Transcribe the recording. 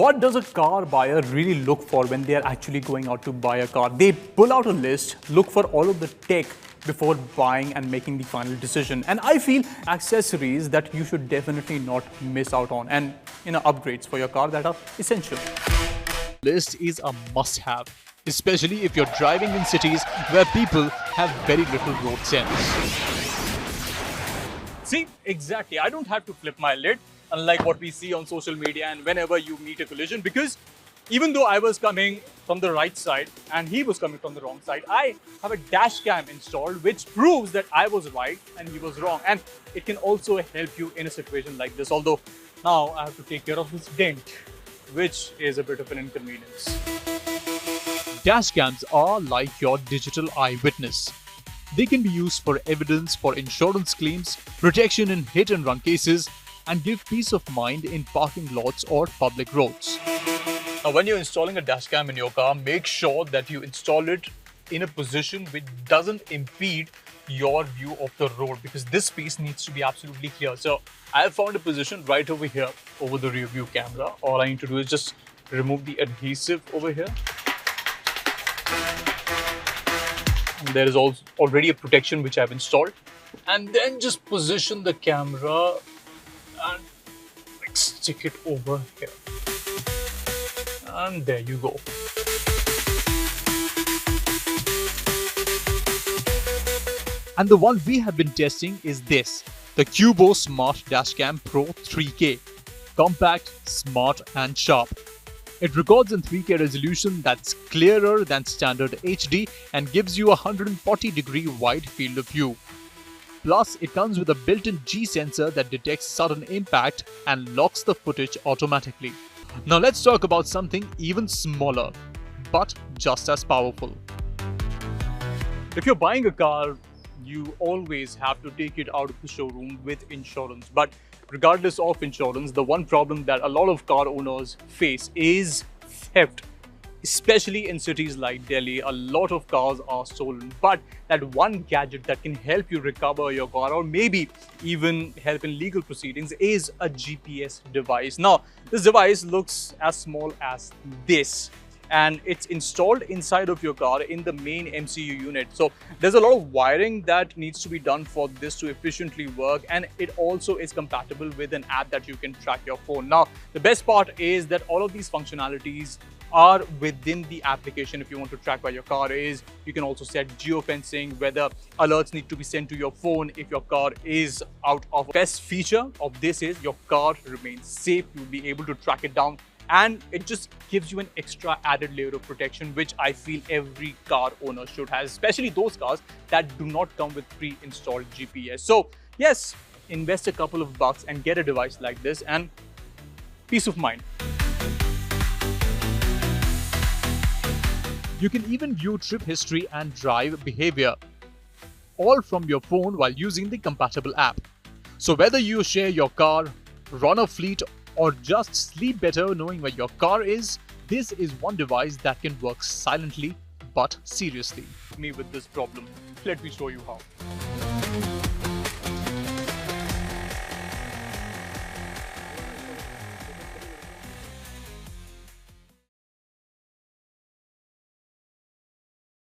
What does a car buyer really look for when they are actually going out to buy a car? They pull out a list, look for all of the tech before buying and making the final decision. And I feel accessories that you should definitely not miss out on, and upgrades for your car that are essential. List is a must-have, especially if you're driving in cities where people have very little road sense. See, exactly. I don't have to flip my lid, unlike what we see on social media and whenever you meet a collision, because even though I was coming from the right side and he was coming from the wrong side, I have a dash cam installed which proves that I was right and he was wrong. And it can also help you in a situation like this, although now I have to take care of this dent, which is a bit of an inconvenience. Dashcams are like your digital eyewitness. They can be used for evidence for insurance claims, protection in hit-and-run cases, and give peace of mind in parking lots or public roads. Now, when you're installing a dashcam in your car, make sure that you install it in a position which doesn't impede your view of the road, because this piece needs to be absolutely clear. So I have found a position right over here over the rear view camera. All I need to do is just remove the adhesive over here. And there is also already a protection which I've installed, and then just position the camera and stick it over here, and there you go. And the one we have been testing is this, the Qubo Smart Dashcam Pro 3K. Compact, smart and sharp. It records in 3K resolution that's clearer than standard HD and gives you a 140-degree wide field of view. Plus, it comes with a built-in G sensor that detects sudden impact and locks the footage automatically. Now let's talk about something even smaller, but just as powerful. If you're buying a car, you always have to take it out of the showroom with insurance. But regardless of insurance, the one problem that a lot of car owners face is theft. Especially in cities like Delhi, a lot of cars are stolen. But that one gadget that can help you recover your car, or maybe even help in legal proceedings, is a GPS device. Now, this device looks as small as this, and it's installed inside of your car in the main MCU unit. So there's a lot of wiring that needs to be done for this to efficiently work, and it also is compatible with an app that you can track your phone. Now, the best part is that all of these functionalities are within the application. If you want to track where your car is, you can also set geofencing, whether alerts need to be sent to your phone if your car is out of. Best feature of this is your car remains safe. You'll be able to track it down, and it just gives you an extra added layer of protection, which I feel every car owner should have, especially those cars that do not come with pre-installed GPS. So yes, invest a couple of bucks and get a device like this, and peace of mind. You can even view trip history and drive behavior, all from your phone while using the compatible app. So whether you share your car, run a fleet, or just sleep better knowing where your car is, this is one device that can work silently but seriously. Me with this problem, let me show you how.